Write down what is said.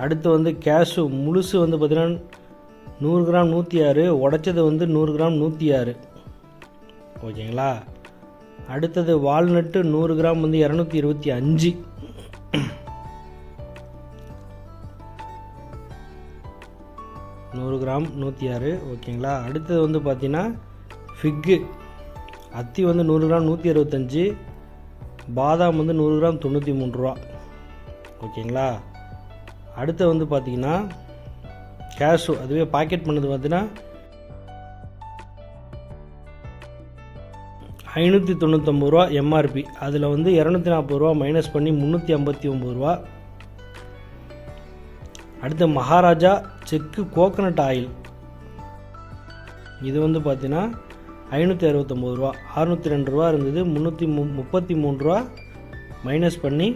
அடுத்து வந்து கேஷு முழுசு வந்து பார்த்திங்கன்னா 100 கிராம் 106, உடைச்சது வந்து 100 கிராம் 106. ஓகேங்களா. அடுத்தது வால்நட்டு 100 கிராம் வந்து 225. கிராம் 106. ஓகேங்களா. அடுத்தது வந்து பார்த்தீங்கன்னா ஃபிக்கு அத்தி வந்து 100 கிராம் 165. பாதாம் வந்து 100 கிராம் 93 ரூபா. ஓகேங்களா. அடுத்து வந்து பார்த்தீங்கன்னா கேஷு, அதுவே பாக்கெட் பண்ணது பார்த்தீங்கன்னா 599 ரூபா எம்ஆர்பி. அதில் வந்து 240 ரூபா மைனஸ் பண்ணி 359 ரூபா. அடுத்து மகாராஜா செக்கு கோகனட் ஆயில், இது வந்து பார்த்தீங்கன்னா 569 ரூபா. 602 ரூபா இருந்தது, 333 ரூபா மைனஸ் பண்ணி